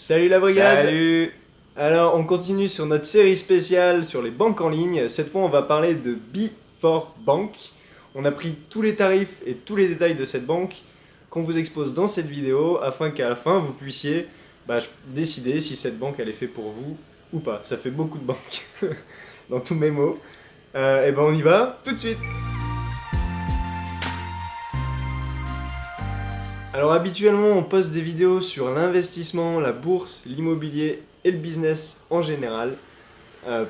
Salut la brigade. Salut. Alors on continue sur notre série spéciale sur les banques en ligne. Cette fois on va parler de B4Bank. On a pris tous les tarifs et tous les détails de cette banque qu'on vous expose dans cette vidéo afin qu'à la fin vous puissiez décider si cette banque elle est faite pour vous ou pas. Ça fait beaucoup de banques dans tous mes mots. Et ben on y va tout de suite. Alors habituellement on poste des vidéos sur l'investissement, la bourse, l'immobilier et le business en général.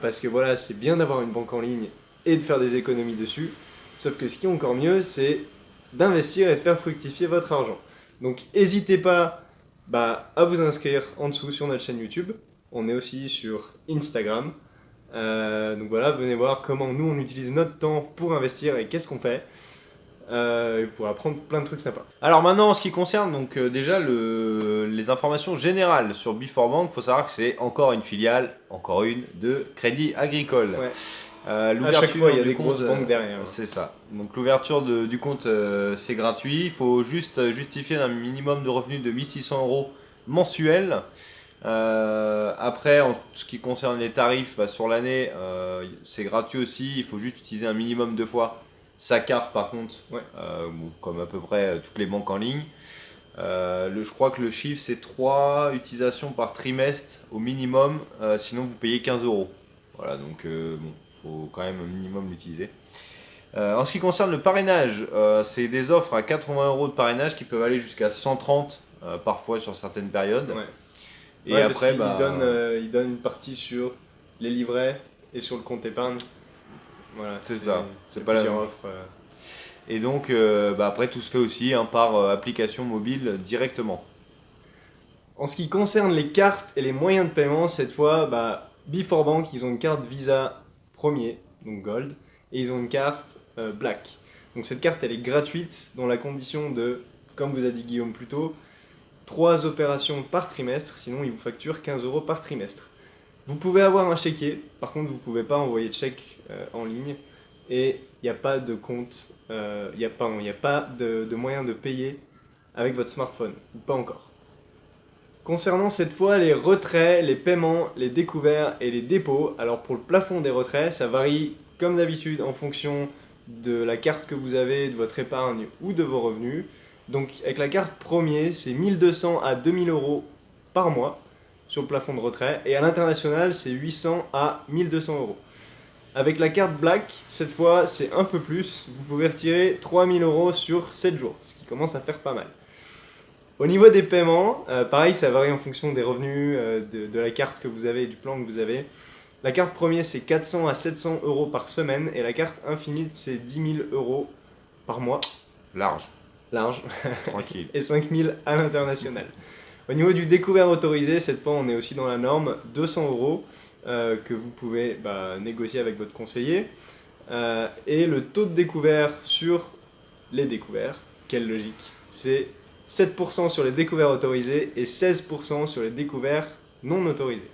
Parce que voilà, c'est bien d'avoir une banque en ligne et de faire des économies dessus. Sauf que ce qui est encore mieux, c'est d'investir et de faire fructifier votre argent. Donc n'hésitez pas à vous inscrire en dessous sur notre chaîne YouTube. On est aussi sur Instagram. Donc voilà, venez voir comment nous on utilise notre temps pour investir et qu'est-ce qu'on fait. Vous pourrez apprendre plein de trucs sympas. Alors maintenant, en ce qui concerne donc déjà les informations générales sur B4Bank, il faut savoir que c'est encore une filiale, encore une, de Crédit Agricole. Ouais. À chaque fois, il y a des grosses banques derrière. C'est ça. Donc l'ouverture du compte, c'est gratuit. Il faut juste justifier d'un minimum de revenus de 1600 € mensuels. Après, en ce qui concerne les tarifs, sur l'année, c'est gratuit aussi. Il faut juste utiliser un minimum de fois sa carte, par contre, Ouais. comme à peu près toutes les banques en ligne. Je crois que le chiffre, c'est 3 utilisations par trimestre au minimum. Sinon, vous payez 15 €. Voilà, donc faut quand même un minimum l'utiliser. En ce qui concerne le parrainage, c'est des offres à 80 € de parrainage qui peuvent aller jusqu'à 130 parfois sur certaines périodes. Ouais. Et Ouais, après, il donne une partie sur les livrets et sur le compte épargne. Voilà, c'est ça. C'est pas la plusieurs même. offres. Et donc, après, tout se fait aussi par application mobile directement. En ce qui concerne les cartes et les moyens de paiement, cette fois, B4Bank, ils ont une carte Visa premier, donc Gold, et ils ont une carte Black. Donc cette carte, elle est gratuite dans la condition de, comme vous a dit Guillaume plus tôt, 3 opérations par trimestre, sinon ils vous facturent 15 € par trimestre. Vous pouvez avoir un chéquier, par contre vous ne pouvez pas envoyer de chèque en ligne, et il n'y a pas de compte, il n'y a pas de moyen de payer avec votre smartphone, ou pas encore. Concernant cette fois les retraits, les paiements, les découverts et les dépôts, alors pour le plafond des retraits, ça varie comme d'habitude en fonction de la carte que vous avez, de votre épargne ou de vos revenus. Donc avec la carte premier, c'est 1200 à 2000 € par mois sur le plafond de retrait, et à l'international, c'est 800 à 1200 €. Avec la carte Black, cette fois, c'est un peu plus, vous pouvez retirer 3000 € sur 7 jours, ce qui commence à faire pas mal. Au niveau des paiements, pareil, ça varie en fonction des revenus, de la carte que vous avez et du plan que vous avez. La carte premier, c'est 400 à 700 € par semaine, et la carte Infinite, c'est 10 000 € par mois. Large, tranquille. Et 5000 à l'international. Au niveau du découvert autorisé, cette fois, on est aussi dans la norme, 200 € que vous pouvez négocier avec votre conseiller. Et le taux de découvert sur les découverts, quelle logique, c'est 7% sur les découverts autorisés et 16% sur les découverts non autorisés.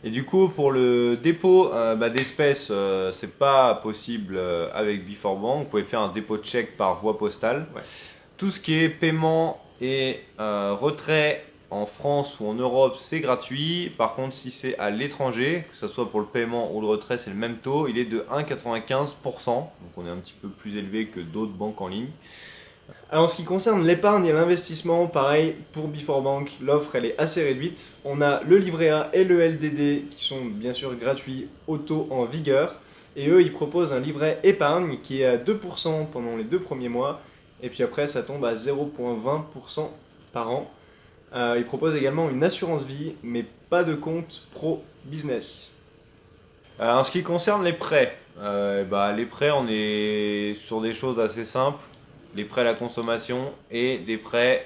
Et du coup, pour le dépôt d'espèces, c'est pas possible avec B4Bank. Vous pouvez faire un dépôt de chèque par voie postale. Ouais. Tout ce qui est paiement et retrait en France ou en Europe, c'est gratuit. Par contre, si c'est à l'étranger, que ce soit pour le paiement ou le retrait, c'est le même taux. Il est de 1,95%. Donc on est un petit peu plus élevé que d'autres banques en ligne. Alors en ce qui concerne l'épargne et l'investissement, pareil, pour B4Bank, l'offre elle est assez réduite. On a le livret A et le LDD qui sont bien sûr gratuits au taux en vigueur. Et eux, ils proposent un livret épargne qui est à 2% pendant les 2 premiers mois. Et puis après, ça tombe à 0,20% par an. Ils proposent également une assurance vie, mais pas de compte pro business. En ce qui concerne les prêts, les prêts, on est sur des choses assez simples. Les prêts à la consommation et des prêts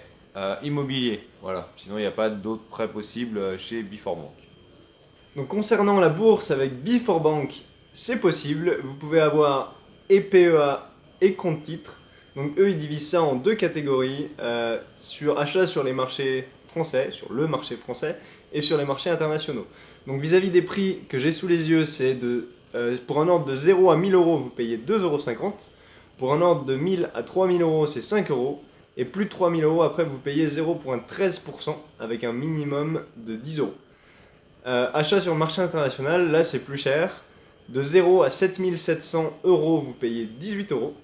immobiliers. Voilà. Sinon, il n'y a pas d'autres prêts possibles chez B4Bank. Donc concernant la bourse avec B4Bank, c'est possible. Vous pouvez avoir et PEA et compte titre. Donc eux, ils divisent ça en 2 catégories, sur achat sur les marchés français, sur le marché français, et sur les marchés internationaux. Donc vis-à-vis des prix que j'ai sous les yeux, c'est pour un ordre de 0 à 1000 €, vous payez 2,50 €. Pour un ordre de 1000 à 3000 €, c'est 5 €. Et plus de 3000 euros, après vous payez 0,13% avec un minimum de 10 euros. Achat sur le marché international, là c'est plus cher. De 0 à 7700 euros, vous payez 18 euros.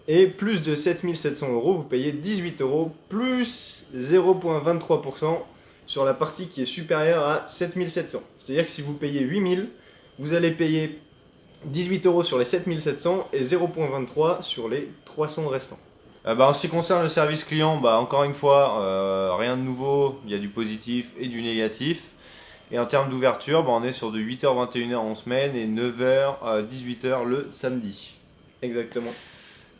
Et plus de 7700 euros, vous payez 18 euros plus 0,23% sur la partie qui est supérieure à 7700. C'est-à-dire que si vous payez 8000, vous allez payer 18 euros sur les 7700 et 0,23 sur les 300 restants. En ce qui concerne le service client, encore une fois, rien de nouveau, il y a du positif et du négatif. Et en termes d'ouverture, on est sur de 8h-21h en semaine et 9h-18h le samedi. Exactement.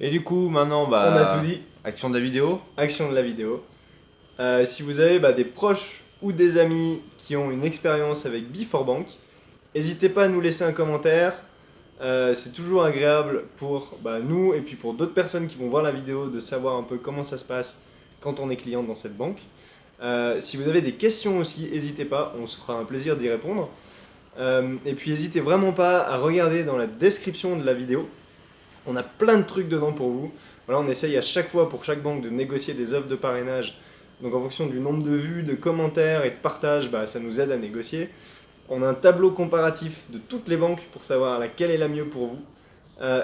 Et du coup, maintenant, on a tout dit. Action de la vidéo. Action de la vidéo. Si vous avez des proches ou des amis qui ont une expérience avec Before n'hésitez pas à nous laisser un commentaire. C'est toujours agréable pour nous et puis pour d'autres personnes qui vont voir la vidéo de savoir un peu comment ça se passe quand on est client dans cette banque. Si vous avez des questions aussi, n'hésitez pas, on se fera un plaisir d'y répondre. Et puis n'hésitez vraiment pas à regarder dans la description de la vidéo. On a plein de trucs dedans pour vous. Voilà, on essaye à chaque fois pour chaque banque de négocier des offres de parrainage. Donc en fonction du nombre de vues, de commentaires et de partages, ça nous aide à négocier. On a un tableau comparatif de toutes les banques pour savoir laquelle est la mieux pour vous.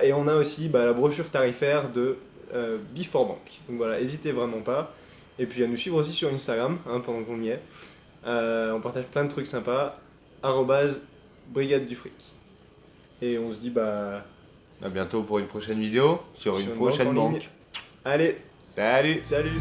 Et on a aussi la brochure tarifaire de Before Bank. Donc voilà, n'hésitez vraiment pas. Et puis à nous suivre aussi sur Instagram, pendant qu'on y est. On partage plein de trucs sympas. @brigade du fric. Et on se dit à bientôt pour une prochaine vidéo sur une prochaine banque. Allez, salut. Salut.